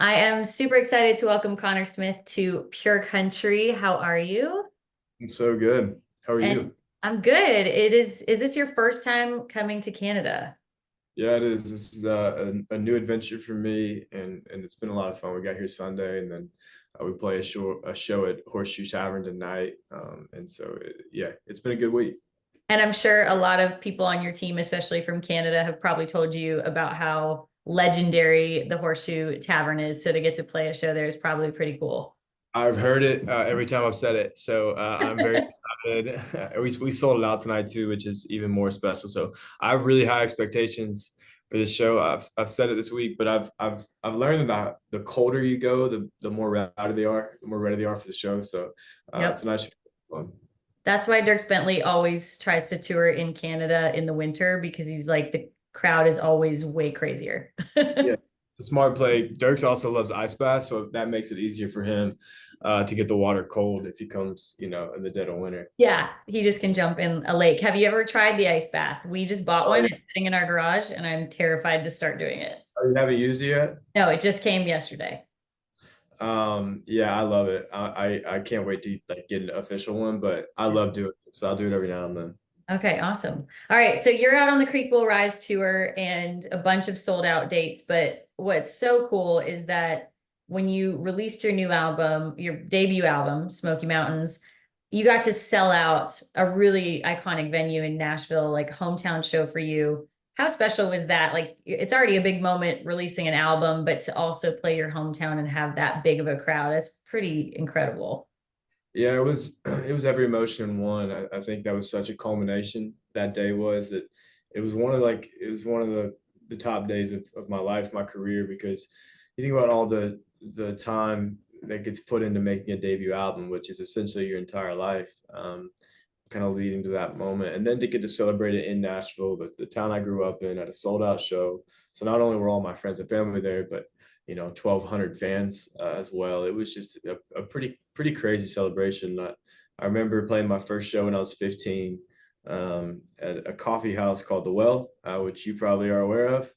I am super excited to welcome Connor Smith to Pure Country. How are you? I'm so good. How are And you? I'm good. Is this your first time coming to Canada? Yeah, it is. This is a new adventure for me, and it's been a lot of fun. We got here Sunday, and then we play a show at Horseshoe Tavern tonight. And so yeah, it's been a good week. And I'm sure a lot of people on your team, especially from Canada, have probably told you about how legendary the Horseshoe Tavern is. So to get to play a show there is probably pretty cool. I've heard it every time I've said it, so I'm very excited. We sold it out tonight too, which is even more special. So I have really high expectations for this show. I've said it this week, but I've learned that the colder you go, the more ready they are, the more ready they are for the show. So Yep. tonight should be fun. That's why Dirk Bentley always tries to tour in Canada in the winter because he's like the crowd is always way crazier. Yeah, it's a smart play. Dirks also loves ice baths, so that makes it easier for him to get the water cold if he comes, in the dead of winter. Yeah, he just can jump in a lake. Have you ever tried the ice bath? We just bought Oh, one. yeah. It's sitting in our garage, and I'm terrified to start doing it. Oh, you haven't used it yet? No, it just came yesterday. Yeah, I love it. I can't wait to like get an official one, but I love doing it, so I'll do it every now and then. Okay, awesome. All right, so you're out on the Creek Will Rise tour and a bunch of sold out dates, but what's so cool is that when you released your new album, your debut album, Smoky Mountains, you got to sell out a really iconic venue in Nashville, like hometown show for you. How special was that? Like it's already a big moment releasing an album, but to also play your hometown and have that big of a crowd, is pretty incredible. Yeah, it was every emotion in one. I think that was such a culmination. That day was that it was one of the top days of my life, my career, because you think about all the time that gets put into making a debut album, which is essentially your entire life, kind of leading to that moment. And then to get to celebrate it in Nashville, the town I grew up in, at a sold out show. So not only were all my friends and family there, but 1,200 fans as well. It was just a pretty crazy celebration. I remember playing my first show when I was 15 at a coffee house called The Well, which you probably are aware of.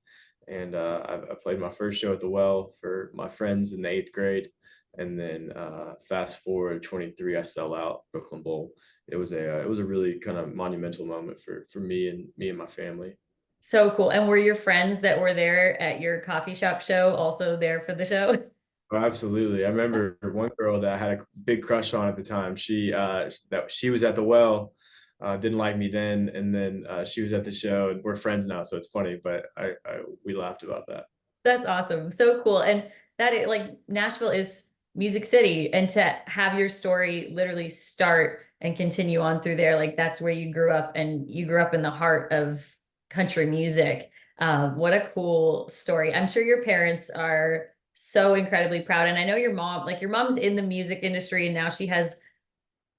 And I played my first show at The Well for my friends in the eighth grade. And then fast forward 23, I sell out Brooklyn Bowl. It was a really kind of monumental moment for me and my family. So cool. And were your friends that were there at your coffee shop show also there for the show? Oh, absolutely. I remember one girl that I had a big crush on at the time. She was at the well, didn't like me then, and then she was at the show, and we're friends now, so it's funny. But we laughed about that. That's awesome. So cool. And like Nashville is Music City and to have your story literally start and continue on through there, like that's where you grew up and you grew up in the heart of country music. What a cool story. I'm sure your parents are so incredibly proud. And I know your mom, like your mom's in the music industry and now she has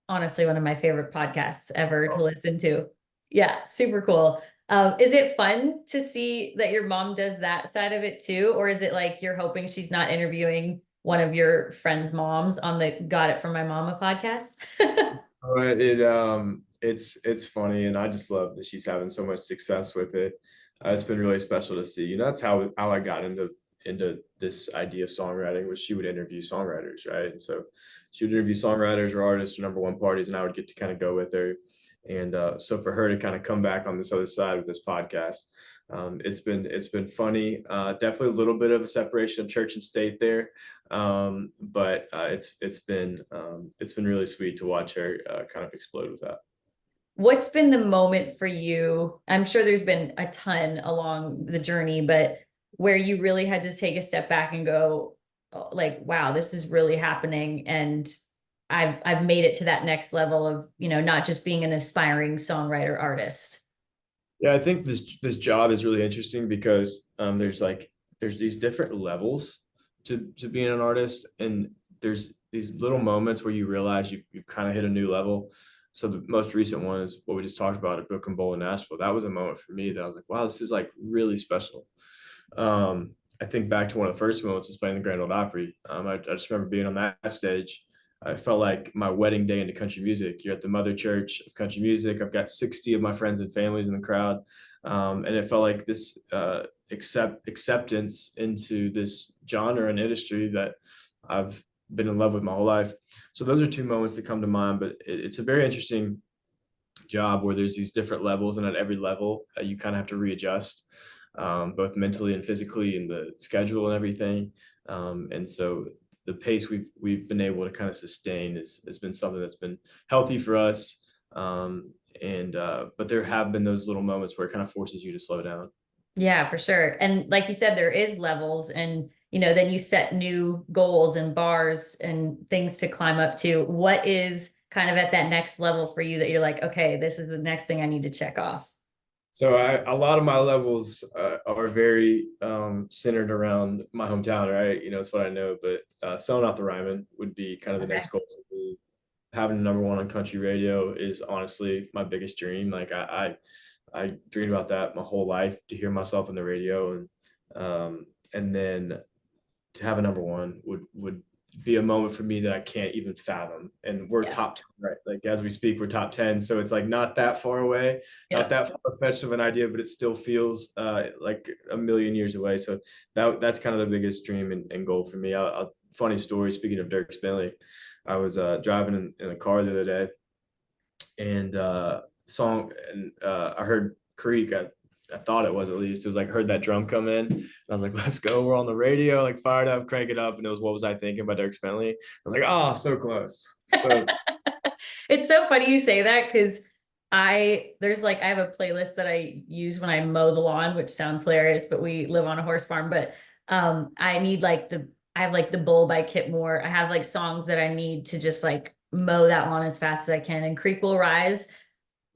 honestly one of my favorite podcasts ever to listen to. Yeah, super cool. Is it fun to see that your mom does that side of it too? Or is it like you're hoping she's not interviewing one of your friends' moms on the Got It From My Mama podcast? It's funny, and I just love that she's having so much success with it. It's been really special to see. That's how I got into this idea of songwriting, was she would interview songwriters, right? And so she would interview songwriters or artists or number one parties, and I would get to kind of go with her. And so for her to kind of come back on this other side with this podcast, it's been funny. Definitely a little bit of a separation of church and state there, but it's been really sweet to watch her kind of explode with that. What's been the moment for you? I'm sure there's been a ton along the journey, but where you really had to take a step back and go, oh, like, wow, this is really happening. And I've made it to that next level of, not just being an aspiring songwriter artist. Yeah, I think this job is really interesting because there's these different levels to being an artist, and there's these little moments where you realize you've kind of hit a new level. So the most recent one is what we just talked about at Book and Bowl in Nashville. That was a moment for me that I was like, wow, this is like really special. I think back to one of the first moments was playing the Grand Ole Opry. I just remember being on that stage. I felt like my wedding day into country music. You're at the mother church of country music. I've got 60 of my friends and families in the crowd. And it felt like this acceptance into this genre and industry that I've been in love with my whole life. So those are two moments that come to mind. But it's a very interesting job where there's these different levels, and at every level you kind of have to readjust, both mentally and physically, in the schedule and everything. And so the pace we've been able to kind of sustain has been something that's been healthy for us. And but there have been those little moments where it kind of forces you to slow down. Yeah, for sure. And like you said, there is levels, and then you set new goals and bars and things to climb up to. What is kind of at that next level for you that you're like, okay, this is the next thing I need to check off? So a lot of my levels are very centered around my hometown, right? It's what I know. But selling out the Ryman would be kind of the Okay. next goal for me. Having number one on country radio is honestly my biggest dream. Like I dreamed about that my whole life, to hear myself on the radio, and then to have a number one would be a moment for me that I can't even fathom. And we're Yeah. top 10, right? Like as we speak, we're top 10. So it's like not that far away, not Yeah. that far fetched of an idea, but it still feels like a million years away. So that's kind of the biggest dream and goal for me. Funny story, speaking of Dirk Bentley, I was driving in a car the other day, and I heard Creek. I thought it was, at least. It was like, heard that drum come in. And I was like, let's go. We're on the radio, like fired up, crank it up. And it was What Was I Thinking by Dirk Bentley. I was like, oh, so close. So It's so funny you say that, because I have a playlist that I use when I mow the lawn, which sounds hilarious, but we live on a horse farm. But I have like the Bull by Kip Moore. I have like songs that I need to just like mow that lawn as fast as I can. And Creek Will Rise,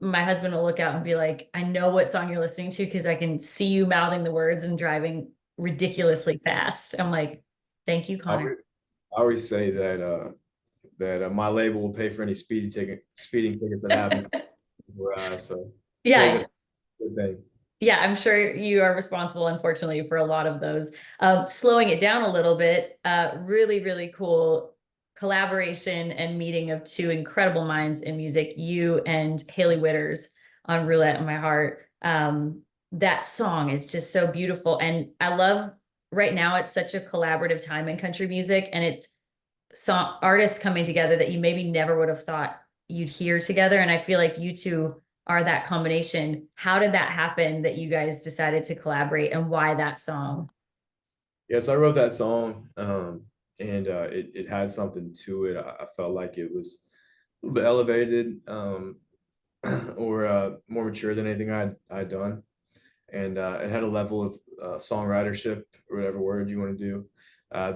my husband will look out and be like, I know what song you're listening to because I can see you mouthing the words and driving ridiculously fast. I'm like, thank you, I Connor. always, I always say that my label will pay for any speeding tickets that happen. So take Yeah. it, good thing. Yeah, I'm sure you are responsible, unfortunately, for a lot of those. Slowing it down a little bit, really, really cool collaboration and meeting of two incredible minds in music, you and Haley Witters on Roulette in My Heart. That song is just so beautiful. And I love, right now, it's such a collaborative time in country music, and it's song artists coming together that you maybe never would have thought you'd hear together. And I feel like you two are that combination. How did that happen that you guys decided to collaborate, and why that song? Yes, I wrote that song, and it had something to it. I felt like it was a little bit elevated, or more mature than anything I'd done, and it had a level of songwritership, or whatever word you want to do,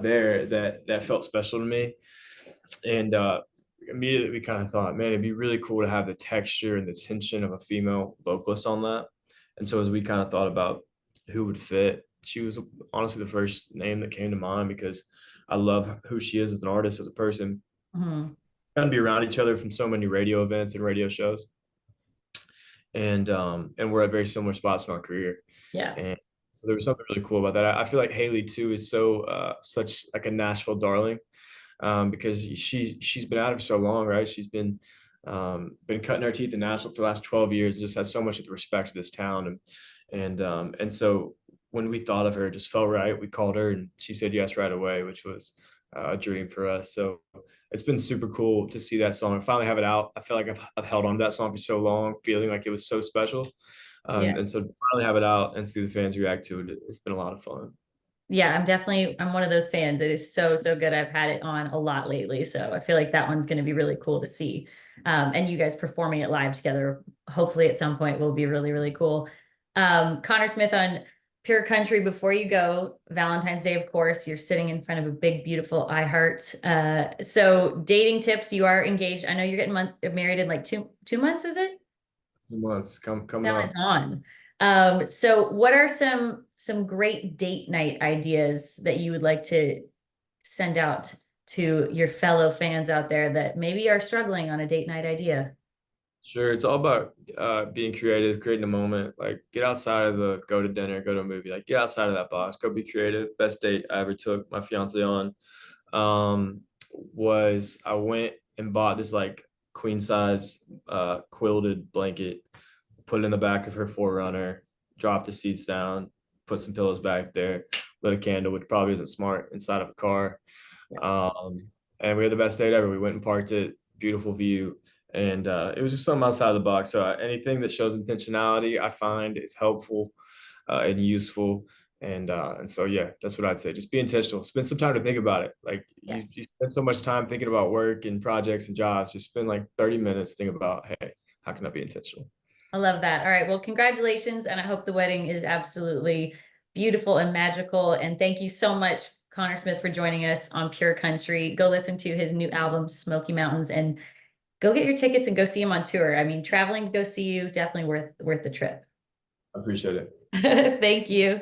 there that felt special to me. And immediately we kind of thought, man, it'd be really cool to have the texture and the tension of a female vocalist on that. And so as we kind of thought about who would fit, she was honestly the first name that came to mind, because I love who she is as an artist, as a person. Mhm. Kind of be around each other from so many radio events and radio shows, and we're at very similar spots in our career. Yeah. And so there was something really cool about that. I feel like Haley too is so such like a Nashville darling, because she's been at it for so long, right? She's been cutting her teeth in Nashville for the last 12 years, and just has so much of the respect of this town. And so when we thought of her, it just felt right. We called her, and she said yes right away, which was a dream for us. So it's been super cool to see that song and finally have it out. I feel like I've held on to that song for so long, feeling like it was so special. Yeah. And so to finally have it out and see the fans react to it, it's been a lot of fun. Yeah, I'm one of those fans. It is so, so good. I've had it on a lot lately. So I feel like that one's going to be really cool to see. And you guys performing it live together, hopefully at some point, will be really, really cool. Connor Smith on Pure Country, before you go, Valentine's Day, of course, you're sitting in front of a big, beautiful iHeart. So dating tips, you are engaged. I know you're getting married in like two months, is it? 2 months coming That is up. on. So what are some great date night ideas that you would like to send out to your fellow fans out there that maybe are struggling on a date night idea? Sure, it's all about being creative, creating a moment. Like, get outside of the go to dinner, go to a movie. Like, get outside of that box, go be creative. Best date I ever took my fiance on was I went and bought this like queen size quilted blanket, put it in the back of her Forerunner, dropped the seats down, put some pillows back there, lit a candle, which probably isn't smart inside of a car. And we had the best date ever. We went and parked it, beautiful view. And it was just something outside the box. So anything that shows intentionality, I find is helpful and useful. And so, yeah, that's what I'd say. Just be intentional. Spend some time to think about it. Like Yes. you spend so much time thinking about work and projects and jobs. Just spend like 30 minutes thinking about, hey, how can I be intentional? I love that. All right. Well, congratulations. And I hope the wedding is absolutely beautiful and magical. And thank you so much, Connor Smith, for joining us on Pure Country. Go listen to his new album, Smoky Mountains, and go get your tickets and go see him on tour. I mean, traveling to go see you, definitely worth the trip. I appreciate it. Thank you.